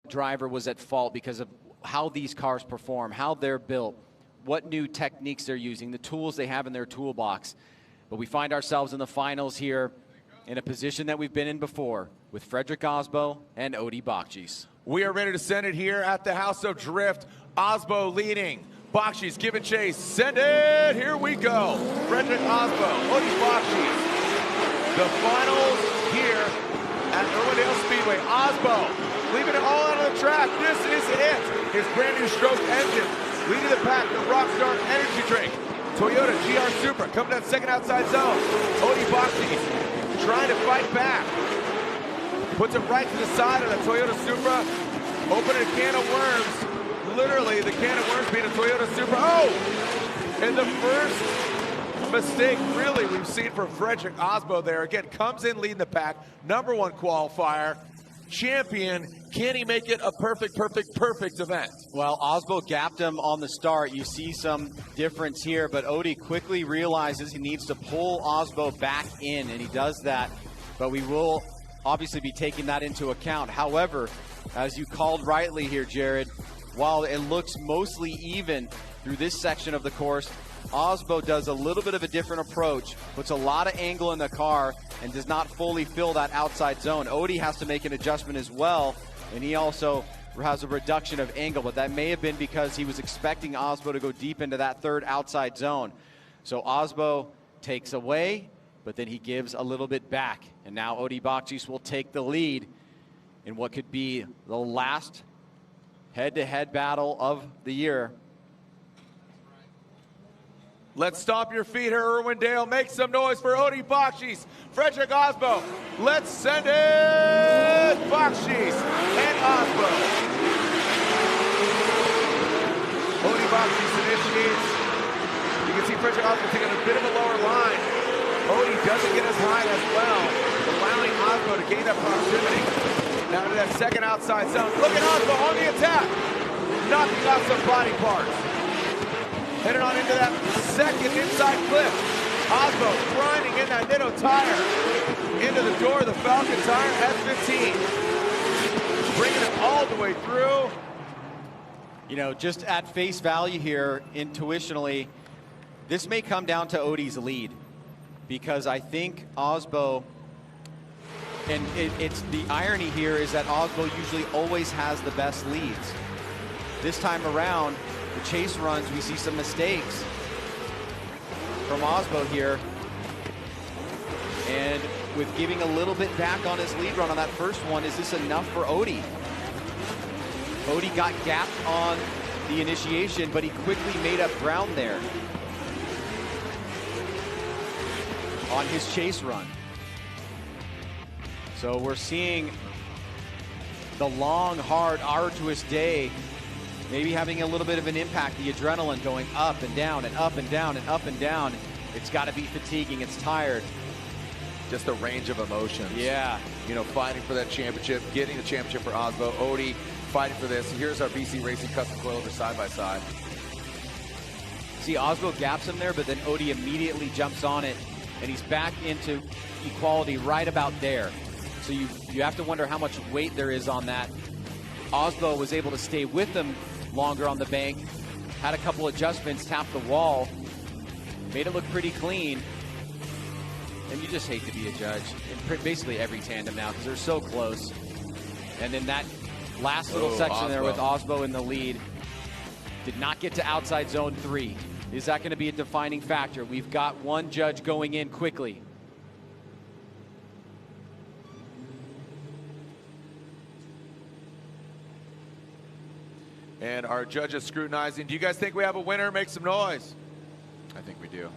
driver was at fault because of how these cars perform, how they're built, what new techniques they're using, the tools they have in their toolbox. But we find ourselves in the finals here in a position that we've been in before with Fredric Aasbo and Odi Bakchis. We are ready to send it here at the House of Drift. Aasbo leading. Bakchis giving chase. Send it. Here we go. Fredric Aasbo, Odi Bakchis. The finals here at Irwindale Speedway. Aasbo leaving it all out of the track. This is it. His brand new stroke engine. Leading the pack, the Rockstar Energy Drink. Toyota GR Supra coming down second outside zone. Odi Bakchis trying to fight back. Puts it right to the side of the Toyota Supra. Opening a can of worms. Literally, the can of worms being a Toyota Supra. Oh! And the first mistake, really, we've seen from Fredric Aasbo there. Again, comes in leading the pack. #1 qualifier. Champion. Can he make it a perfect event? Well, Aasbo gapped him on the start. You see some difference here, but Odi quickly realizes he needs to pull Aasbo back in, and he does that. But we will obviously be taking that into account. However, as you called rightly here, Jared, while it looks mostly even through this section of the course, Aasbo does a little bit of a different approach, puts a lot of angle in the car, and does not fully fill that outside zone. Odi has to make an adjustment as well, and he also has a reduction of angle, but that may have been because he was expecting Aasbo to go deep into that third outside zone. So Aasbo takes away, but then he gives a little bit back, and now Odi Bakchis will take the lead in what could be the last head-to-head battle of the year. Let's stomp your feet here, Irwindale. Make some noise for Odi Bakchis. Fredric Aasbo. Let's send it. Bakchis and Aasbo. Odi Bakchis initiates. You can see Fredric Aasbo taking a bit of a lower line. Odi doesn't get as high as well, allowing Aasbo to gain that proximity. Now to that second outside zone. Look at Aasbo on the attack. Knocking out some body parts. Headed on into that second inside clip. Aasbo grinding in that Nitto tire. Into the door of the Falcon tire S15. Bringing it all the way through. You know, just at face value here, intuitionally, this may come down to Odi's lead. Because I think Aasbo, and it's the irony here is that Aasbo usually always has the best leads. This time around, the chase runs, we see some mistakes from Aasbo here. And with giving a little bit back on his lead run on that first one, is this enough for Odi? Odi got gapped on the initiation, but he quickly made up ground there on his chase run. So we're seeing the long, hard, arduous day maybe having a little bit of an impact, the adrenaline going up and down and up and down and up and down. It's got to be fatiguing, it's tired. Just the range of emotions. Yeah. You know, fighting for that championship, getting the championship for Aasbo. Odi fighting for this. Here's our BC Racing custom coilover side by side. See, Aasbo gaps him there, but then Odi immediately jumps on it, and he's back into equality right about there. So you have to wonder how much weight there is on that. Aasbo was able to stay with him longer on the bank, had a couple adjustments, tapped the wall, made it look pretty clean. And you just hate to be a judge in basically every tandem now because they're so close. And then that last little section there with Aasbo in the lead did not get to outside zone 3. Is that going to be a defining factor? We've got one judge going in quickly. And our judges scrutinizing. Do you guys think we have a winner? Make some noise. I think we do.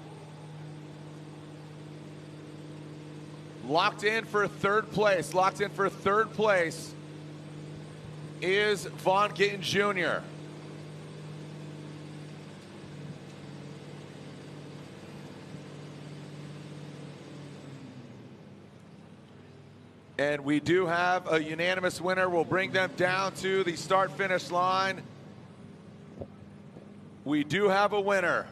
Locked in for third place. Locked in for third place is Von Gittin Jr. And we do have a unanimous winner. We'll bring them down to the start-finish line. We do have a winner.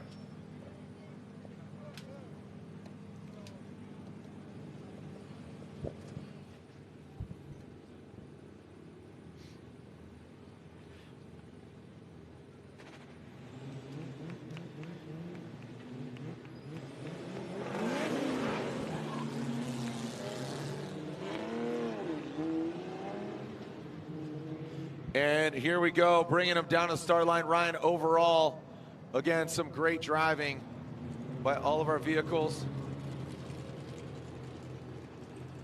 And here we go, bringing him down to the start line. Ryan, overall, again, some great driving by all of our vehicles.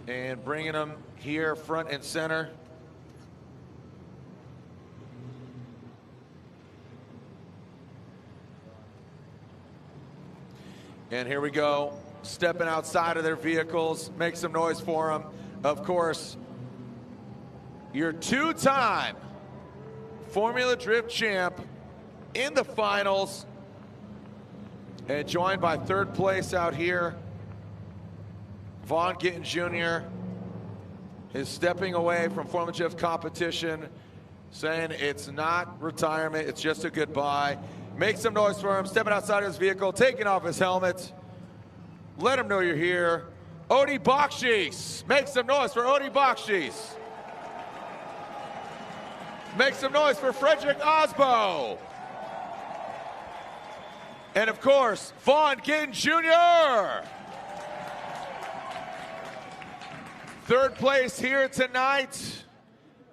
And bringing them here front and center. And here we go, stepping outside of their vehicles. Make some noise for them. Of course, your two-time Formula Drift champ in the finals, and joined by third place out here. Vaughn Gittin Jr. is stepping away from Formula Drift competition, saying it's not retirement, it's just a goodbye. Make some noise for him, stepping outside of his vehicle, taking off his helmet. Let him know you're here. Odi Bakchis. Make some noise for Odi Bakchis. Make some noise for Fredric Aasbo. And of course, Vaughn Gittin Jr. Third place here tonight.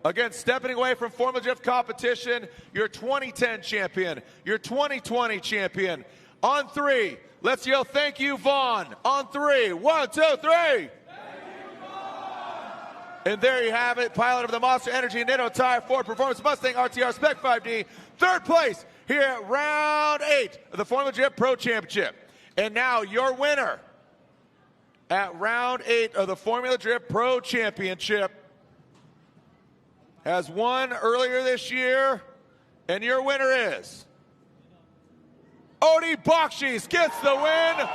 Again, stepping away from Formula Drift competition, your 2010 champion, your 2020 champion. On three, let's yell, thank you, Vaughn. On three, 1, 2, 3. And there you have it, pilot of the Monster Energy Nitto Tire Ford Performance Mustang RTR Spec 5D. Third place here at round 8 of the Formula Drift Pro Championship. And now your winner at round 8 of the Formula Drift Pro Championship has won earlier this year, and your winner is Odi Bakchis gets the win.